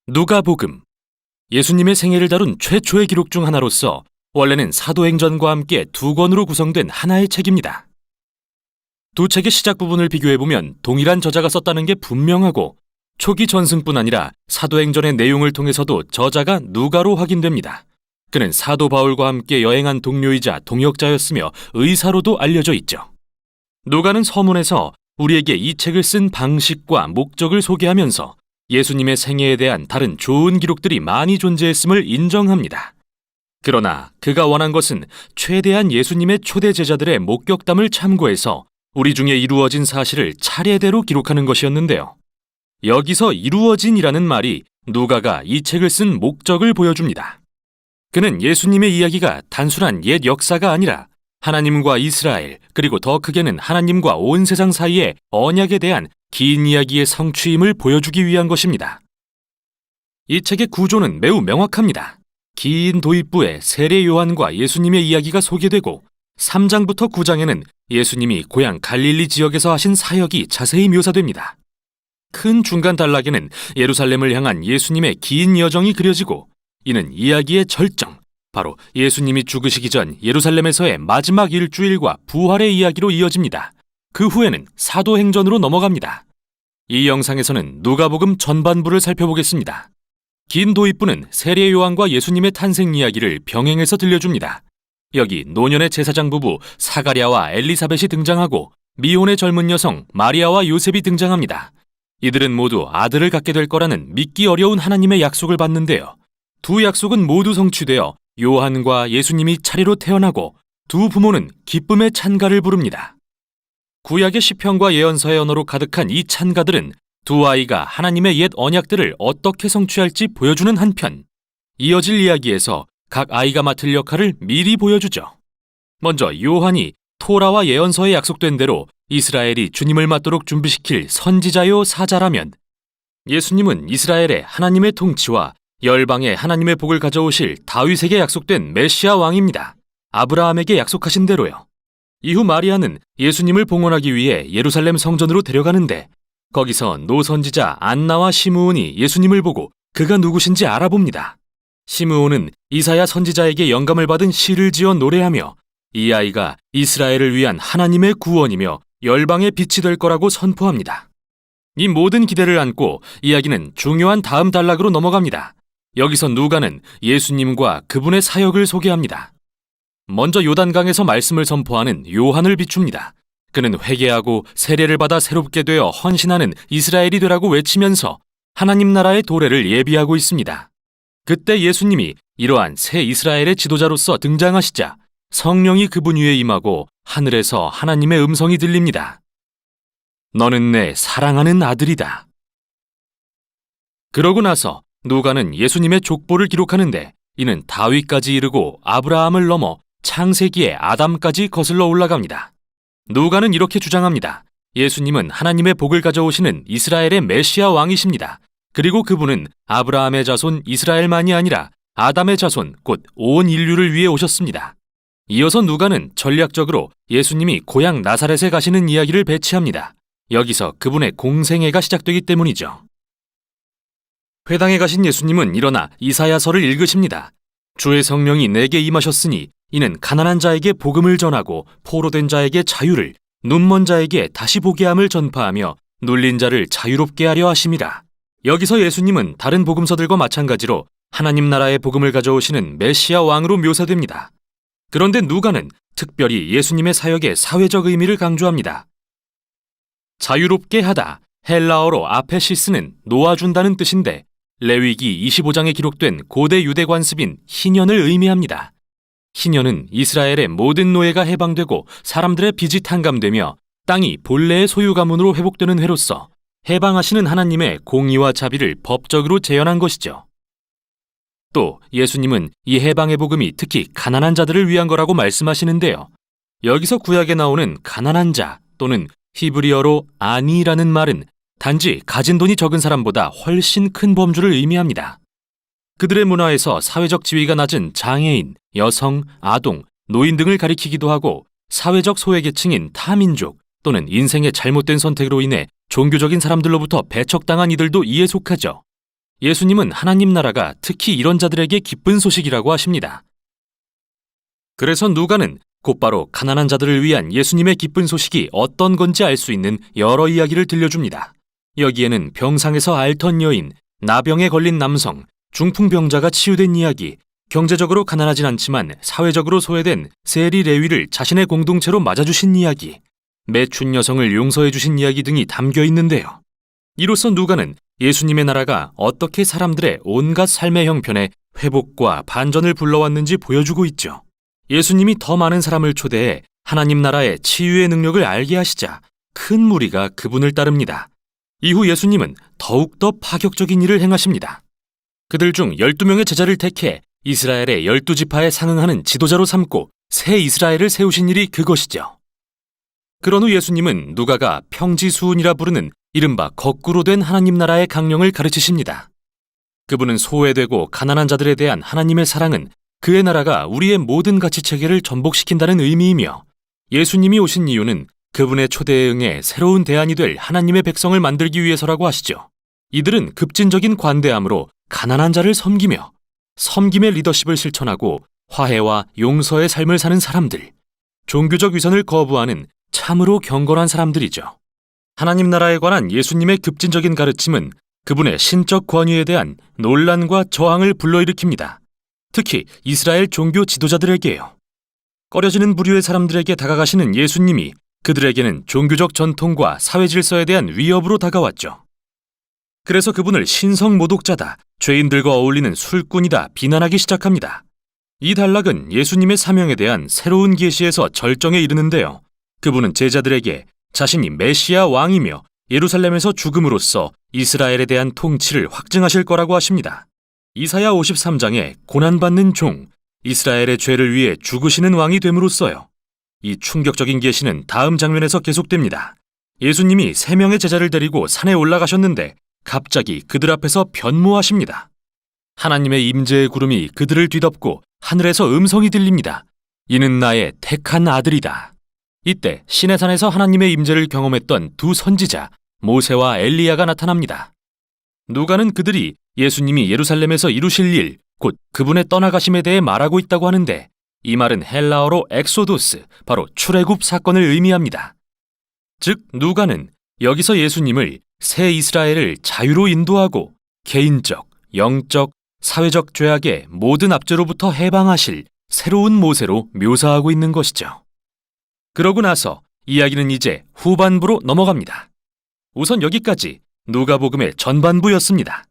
누가복음. 예수님의 생애를 다룬 최초의 기록 중 하나로서 원래는 사도행전과 함께 두 권으로 구성된 하나의 책입니다. 두 책의 시작 부분을 비교해보면 동일한 저자가 썼다는 게 분명하고 초기 전승뿐 아니라 사도행전의 내용을 통해서도 저자가 누가로 확인됩니다. 그는 사도 바울과 함께 여행한 동료이자 동역자였으며 의사로도 알려져 있죠. 누가는 서문에서 우리에게 이 책을 쓴 방식과 목적을 소개하면서 예수님의 생애에 대한 다른 좋은 기록들이 많이 존재했음을 인정합니다. 그러나 그가 원한 것은 최대한 예수님의 초대 제자들의 목격담을 참고해서 우리 중에 이루어진 사실을 차례대로 기록하는 것이었는데요. 여기서 이루어진이라는 말이 누가가 이 책을 쓴 목적을 보여줍니다. 그는 예수님의 이야기가 단순한 옛 역사가 아니라 하나님과 이스라엘, 그리고 더 크게는 하나님과 온 세상 사이의 언약에 대한 긴 이야기의 성취임을 보여주기 위한 것입니다. 이 책의 구조는 매우 명확합니다. 긴 도입부에 세례 요한과 예수님의 이야기가 소개되고 3장부터 9장에는 예수님이 고향 갈릴리 지역에서 하신 사역이 자세히 묘사됩니다. 큰 중간 단락에는 예루살렘을 향한 예수님의 긴 여정이 그려지고 이는 이야기의 절정, 바로 예수님이 죽으시기 전 예루살렘에서의 마지막 일주일과 부활의 이야기로 이어집니다. 그 후에는 사도행전으로 넘어갑니다. 이 영상에서는 누가복음 전반부를 살펴보겠습니다. 긴 도입부는 세례 요한과 예수님의 탄생 이야기를 병행해서 들려줍니다. 여기 노년의 제사장 부부 사가랴와 엘리사벳이 등장하고 미혼의 젊은 여성 마리아와 요셉이 등장합니다. 이들은 모두 아들을 갖게 될 거라는 믿기 어려운 하나님의 약속을 받는데요. 두 약속은 모두 성취되어 요한과 예수님이 차례로 태어나고 두 부모는 기쁨의 찬가를 부릅니다. 구약의 시편과 예언서의 언어로 가득한 이 찬가들은 두 아이가 하나님의 옛 언약들을 어떻게 성취할지 보여주는 한편, 이어질 이야기에서 각 아이가 맡을 역할을 미리 보여주죠. 먼저 요한이 토라와 예언서에 약속된 대로 이스라엘이 주님을 맞도록 준비시킬 선지자요 사자라면, 예수님은 이스라엘의 하나님의 통치와 열방에 하나님의 복을 가져오실 다윗에게 약속된 메시아 왕입니다. 아브라함에게 약속하신 대로요. 이후 마리아는 예수님을 봉헌하기 위해 예루살렘 성전으로 데려가는데 거기서 노선지자 안나와 시므온이 예수님을 보고 그가 누구신지 알아봅니다. 시므온은 이사야 선지자에게 영감을 받은 시를 지어 노래하며 이 아이가 이스라엘을 위한 하나님의 구원이며 열방의 빛이 될 거라고 선포합니다. 이 모든 기대를 안고 이야기는 중요한 다음 단락으로 넘어갑니다. 여기서 누가는 예수님과 그분의 사역을 소개합니다. 먼저 요단강에서 말씀을 선포하는 요한을 비춥니다. 그는 회개하고 세례를 받아 새롭게 되어 헌신하는 이스라엘이 되라고 외치면서 하나님 나라의 도래를 예비하고 있습니다. 그때 예수님이 이러한 새 이스라엘의 지도자로서 등장하시자 성령이 그분 위에 임하고 하늘에서 하나님의 음성이 들립니다. 너는 내 사랑하는 아들이다. 그러고 나서 누가는 예수님의 족보를 기록하는데 이는 다윗까지 이르고 아브라함을 넘어 창세기의 아담까지 거슬러 올라갑니다. 누가는 이렇게 주장합니다. 예수님은 하나님의 복을 가져오시는 이스라엘의 메시아 왕이십니다. 그리고 그분은 아브라함의 자손 이스라엘만이 아니라 아담의 자손 곧 온 인류를 위해 오셨습니다. 이어서 누가는 전략적으로 예수님이 고향 나사렛에 가시는 이야기를 배치합니다. 여기서 그분의 공생애가 시작되기 때문이죠. 회당에 가신 예수님은 일어나 이사야서를 읽으십니다. 주의 성령이 내게 임하셨으니 이는 가난한 자에게 복음을 전하고 포로된 자에게 자유를, 눈먼 자에게 다시 보게 함을 전파하며 눌린 자를 자유롭게 하려 하심이라. 여기서 예수님은 다른 복음서들과 마찬가지로 하나님 나라의 복음을 가져오시는 메시아 왕으로 묘사됩니다. 그런데 누가는 특별히 예수님의 사역의 사회적 의미를 강조합니다. 자유롭게 하다, 헬라어로 아페시스는 놓아준다는 뜻인데 레위기 25장에 기록된 고대 유대 관습인 희년을 의미합니다. 희년은 이스라엘의 모든 노예가 해방되고 사람들의 빚이 탕감되며 땅이 본래의 소유 가문으로 회복되는 해로서 해방하시는 하나님의 공의와 자비를 법적으로 재현한 것이죠. 또 예수님은 이 해방의 복음이 특히 가난한 자들을 위한 거라고 말씀하시는데요. 여기서 구약에 나오는 가난한 자 또는 히브리어로 아니라는 말은 단지 가진 돈이 적은 사람보다 훨씬 큰 범주를 의미합니다. 그들의 문화에서 사회적 지위가 낮은 장애인, 여성, 아동, 노인 등을 가리키기도 하고 사회적 소외계층인 타민족 또는 인생의 잘못된 선택으로 인해 종교적인 사람들로부터 배척당한 이들도 이에 속하죠. 예수님은 하나님 나라가 특히 이런 자들에게 기쁜 소식이라고 하십니다. 그래서 누가는 곧바로 가난한 자들을 위한 예수님의 기쁜 소식이 어떤 건지 알 수 있는 여러 이야기를 들려줍니다. 여기에는 병상에서 앓던 여인, 나병에 걸린 남성, 중풍병자가 치유된 이야기, 경제적으로 가난하진 않지만 사회적으로 소외된 세리 레위를 자신의 공동체로 맞아주신 이야기, 매춘 여성을 용서해 주신 이야기 등이 담겨 있는데요. 이로써 누가는 예수님의 나라가 어떻게 사람들의 온갖 삶의 형편에 회복과 반전을 불러왔는지 보여주고 있죠. 예수님이 더 많은 사람을 초대해 하나님 나라의 치유의 능력을 알게 하시자 큰 무리가 그분을 따릅니다. 이후 예수님은 더욱더 파격적인 일을 행하십니다. 그들 중 12명의 제자를 택해 이스라엘의 12지파에 상응하는 지도자로 삼고 새 이스라엘을 세우신 일이 그것이죠. 그런 후 예수님은 누가가 평지수훈이라 부르는 이른바 거꾸로 된 하나님 나라의 강령을 가르치십니다. 그분은 소외되고 가난한 자들에 대한 하나님의 사랑은 그의 나라가 우리의 모든 가치체계를 전복시킨다는 의미이며, 예수님이 오신 이유는 그분의 초대에 응해 새로운 대안이 될 하나님의 백성을 만들기 위해서라고 하시죠. 이들은 급진적인 관대함으로 가난한 자를 섬기며 섬김의 리더십을 실천하고 화해와 용서의 삶을 사는 사람들, 종교적 위선을 거부하는 참으로 경건한 사람들이죠. 하나님 나라에 관한 예수님의 급진적인 가르침은 그분의 신적 권위에 대한 논란과 저항을 불러일으킵니다. 특히 이스라엘 종교 지도자들에게요. 꺼려지는 부류의 사람들에게 다가가시는 예수님이 그들에게는 종교적 전통과 사회 질서에 대한 위협으로 다가왔죠. 그래서 그분을 신성 모독자다, 죄인들과 어울리는 술꾼이다 비난하기 시작합니다. 이 단락은 예수님의 사명에 대한 새로운 계시에서 절정에 이르는데요. 그분은 제자들에게 자신이 메시아 왕이며 예루살렘에서 죽음으로써 이스라엘에 대한 통치를 확증하실 거라고 하십니다. 이사야 53장에 고난받는 종, 이스라엘의 죄를 위해 죽으시는 왕이 됨으로써요. 이 충격적인 계시는 다음 장면에서 계속됩니다. 예수님이 3명의 제자를 데리고 산에 올라가셨는데 갑자기 그들 앞에서 변모하십니다. 하나님의 임재의 구름이 그들을 뒤덮고 하늘에서 음성이 들립니다. 이는 나의 택한 아들이다. 이때 시내산에서 하나님의 임재를 경험했던 두 선지자 모세와 엘리야가 나타납니다. 누가는 그들이 예수님이 예루살렘에서 이루실 일, 곧 그분의 떠나가심에 대해 말하고 있다고 하는데, 이 말은 헬라어로 엑소도스, 바로 출애굽 사건을 의미합니다. 즉 누가는 여기서 예수님을 새 이스라엘을 자유로 인도하고 개인적, 영적, 사회적 죄악의 모든 압제로부터 해방하실 새로운 모세로 묘사하고 있는 것이죠. 그러고 나서 이야기는 이제 후반부로 넘어갑니다. 우선 여기까지 누가복음의 전반부였습니다.